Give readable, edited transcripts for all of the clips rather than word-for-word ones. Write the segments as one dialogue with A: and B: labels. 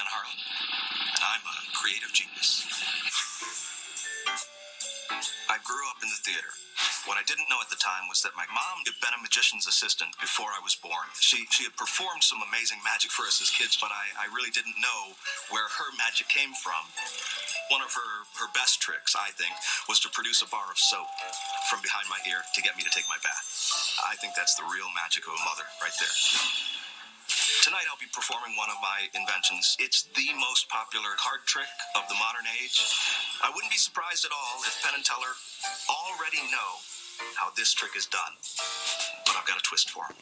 A: Harlan, and I'm a creative genius. I grew up in the theater. What I didn't know at the time was that my mom had been a magician's assistant before I was born. She had performed some amazing magic for us as kids, but I really didn't know where her magic came from. One of her best tricks, I think, was to produce a bar of soap from behind my ear to get me to take my bath. I think that's the real magic of a mother right there. Tonight I'll be performing one of my inventions. It's the most popular card trick of the modern age. I wouldn't be surprised at all if Penn and Teller already know how this trick is done. But I've got a twist for them.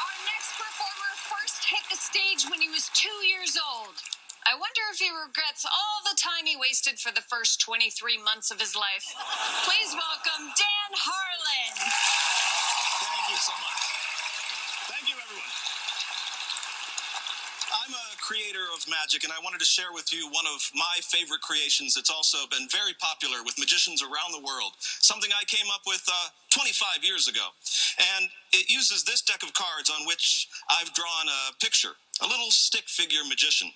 B: Our next performer first hit the stage when he was 2 years old. I wonder if he regrets all the time he wasted for the first 23 months of his life. Please welcome Dan Harlan.
C: Thank you so much. Thank you, everyone. I'm a creator of magic, and I wanted to share with you one of my favorite creations that's also been very popular with magicians around the world. Something I came up with 25 years ago. And it uses this deck of cards on which I've drawn a picture, a little stick figure magician.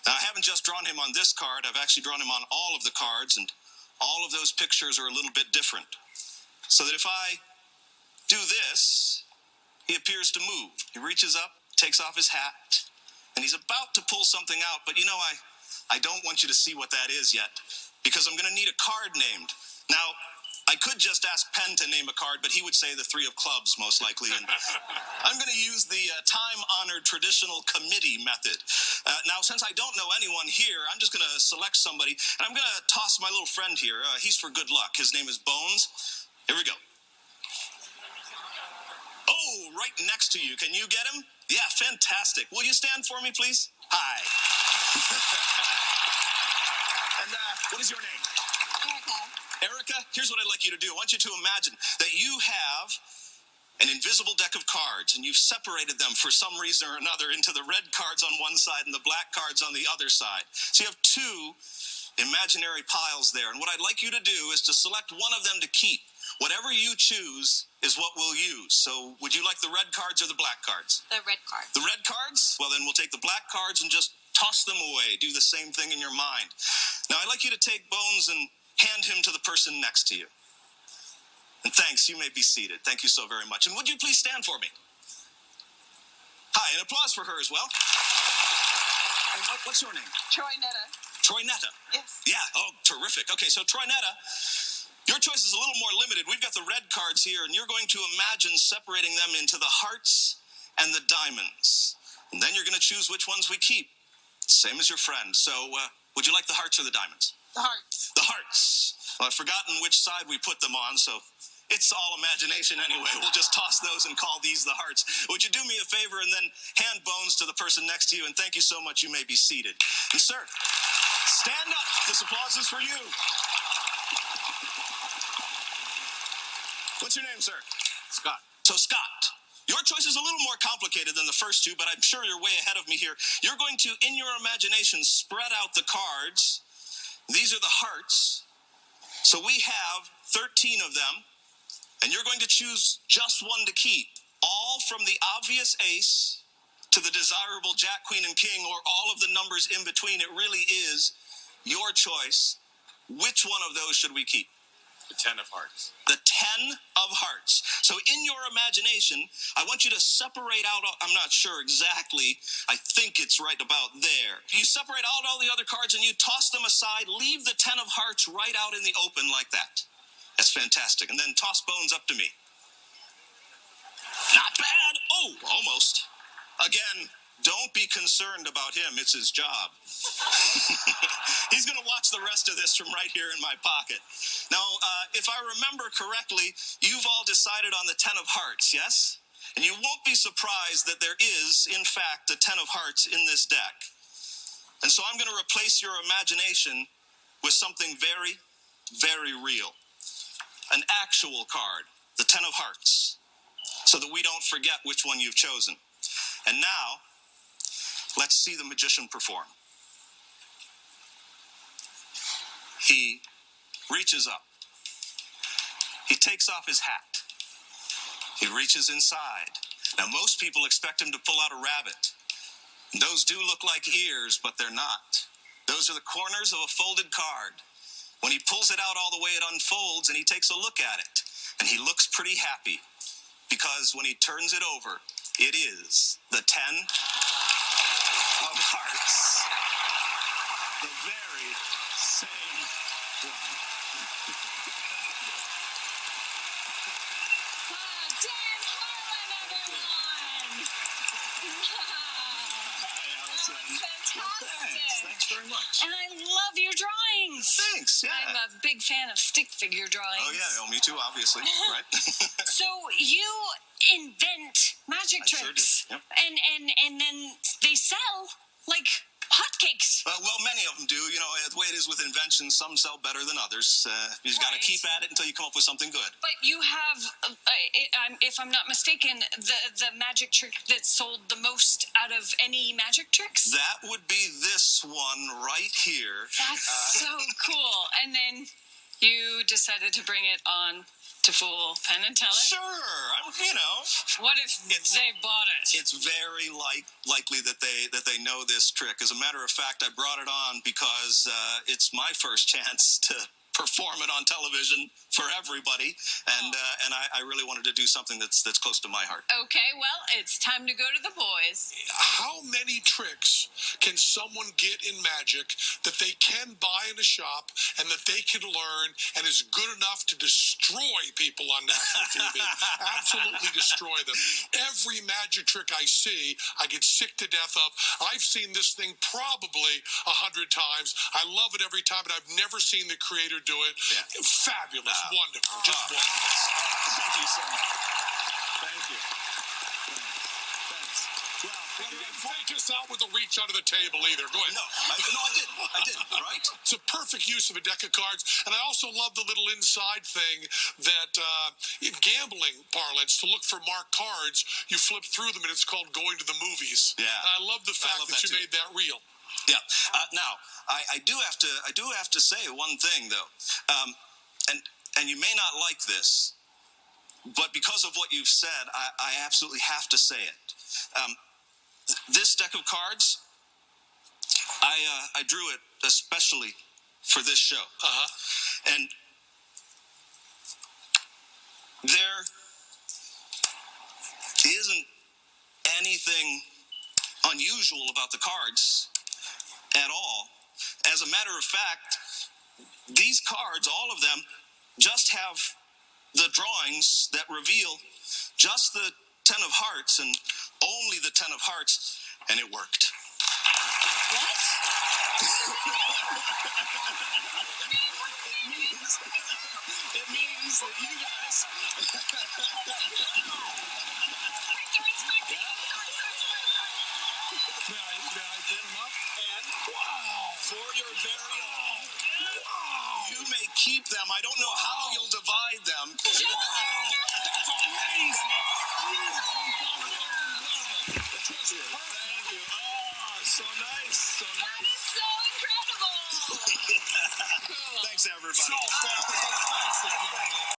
C: Now, I haven't just drawn him on this card. I've actually drawn him on all of the cards, and all of those pictures are a little bit different. So that if I do this, he appears to move. He reaches up, takes off his hat, and he's about to pull something out. But you know, I don't want you to see what that is yet, because I'm going to need a card named. Now, I could just ask Penn to name a card, but he would say the 3 of clubs, most likely. And I'm going to use the time-honored traditional committee method. Now, since I don't know anyone here, I'm just going to select somebody, and I'm going to toss my little friend here. He's for good luck. His name is Bones. Here we go. Oh, right next to you. Can you get him? Yeah, fantastic. Will you stand for me, please? Hi. And what is your name? Erica, here's what I'd like you to do. I want you to imagine that you have an invisible deck of cards, and you've separated them for some reason or another into the red cards on one side and the black cards on the other side. So you have 2 imaginary piles there, and what I'd like you to do is to select one of them to keep. Whatever you choose is what we'll use. So would you like the red cards or the black cards?
B: The red cards.
C: The red cards? Well, then we'll take the black cards and just toss them away. Do the same thing in your mind. Now, I'd like you to take Bones and hand him to the person next to you. And thanks, you may be seated. Thank you so very much. And would you please stand for me? Hi, and applause for her as well. And what's your name?
B: Troy Netta.
C: Troy Netta.
B: Yes.
C: Yeah, oh, terrific. Okay, so Troy Netta, your choice is a little more limited. We've got the red cards here, and you're going to imagine separating them into the hearts and the diamonds. And then you're going to choose which ones we keep. Same as your friend. So would you like the hearts or the diamonds?
B: The hearts.
C: The hearts. Well, I've forgotten which side we put them on, so it's all imagination anyway. We'll just toss those and call these the hearts. Would you do me a favor and then hand Bones to the person next to you? And thank you so much. You may be seated. And sir, stand up. This applause is for you. What's your name, sir?
A: Scott.
C: So Scott, your choice is a little more complicated than the first 2, but I'm sure you're way ahead of me here. You're going to, in your imagination, spread out the cards. These are the hearts. So we have 13 of them, and you're going to choose just one to keep, all from the obvious ace to the desirable jack, queen, and king, or all of the numbers in between. It really is your choice. Which one of those should we keep?
A: The 10 of hearts.
C: The 10 of hearts. So in your imagination, I want you to separate out, I'm not sure exactly, I think it's right about there. You separate out all the other cards and you toss them aside, leave the 10 of hearts right out in the open like that. That's fantastic. And then toss Bones up to me. Not bad. Oh, almost. Again, don't be concerned about him. It's his job. He's going to watch the rest of this from right here in my pocket. Now, if I remember correctly, you've all decided on the 10 of hearts, yes? And you won't be surprised that there is, in fact, a 10 of hearts in this deck. And so I'm going to replace your imagination with something very, very real. An actual card, the 10 of hearts, so that we don't forget which one you've chosen. And now, let's see the magician perform. He reaches up. He takes off his hat. He reaches inside. Now, most people expect him to pull out a rabbit. And those do look like ears, but they're not. Those are the corners of a folded card. When he pulls it out all the way, it unfolds, and he takes a look at it. And he looks pretty happy, because when he turns it over, it is the 10 of hearts. The very same one.
B: Dan Harlan, everyone!
C: Hi, Allison.
B: Fantastic!
C: Thanks very much.
B: And I love your drawings.
C: Thanks, yeah.
B: I'm a big fan of stick figure drawings.
C: Oh, yeah, me too, obviously, right?
B: So you invent magic
C: I sure
B: tricks,
C: do, yep.
B: and then they sell like hotcakes.
C: Well, many of them do. You know, the way it is with inventions, some sell better than others. You just got to
B: Right.
C: keep at it until you come up with something good.
B: But you have, if I'm not mistaken, the magic trick that sold the most out of any magic tricks.
C: That would be this one right here.
B: That's so cool. And then you decided to bring it on to fool Penn and Teller.
C: Sure,
B: What if they bought it?
C: it's very likely that they know this trick. As a matter of fact, I brought it on because it's my first chance to perform it on television for everybody, and I really wanted to do something that's close to my heart.
B: Okay, well, it's time to go to the boys.
D: How many tricks can someone get in magic that they can buy in a shop and that they can learn and is good enough to destroy people on national TV? Absolutely destroy them. Every magic trick I see, I get sick to death of. I've seen this thing probably 100 times. I love it every time, but I've never seen the creator do it.
C: Yeah.
D: Fabulous, wonderful, just wonderful.
C: Thank you so much. Thank you. Thanks. Well,
D: You didn't fake us out with the reach under the table either. Go ahead.
C: No, I didn't. All right.
D: It's a perfect use of a deck of cards, and I also love the little inside thing that in gambling parlance, to look for marked cards, you flip through them, and it's called going to the movies.
C: Yeah.
D: And I love the fact
C: love
D: that
C: that
D: you
C: too.
D: made that real.
C: Yeah. Now, I do have to say one thing though, and you may not like this, but because of what you've said, I absolutely have to say it. This deck of cards, I drew it especially for this show, and there isn't anything unusual about the cards at all. As a matter of fact, these cards, all of them, just have the drawings that reveal just the 10 of hearts and only the 10 of hearts, and it worked.
B: What?
C: It means that you guys... May I pick them up? And for your very own, you may keep them. I don't know how you'll divide them.
D: That's amazing.
C: Thank you. Oh, so nice. So
B: That
C: nice.
B: is so incredible. Cool.
C: Thanks, everybody.
D: So fast. Thanks again, man.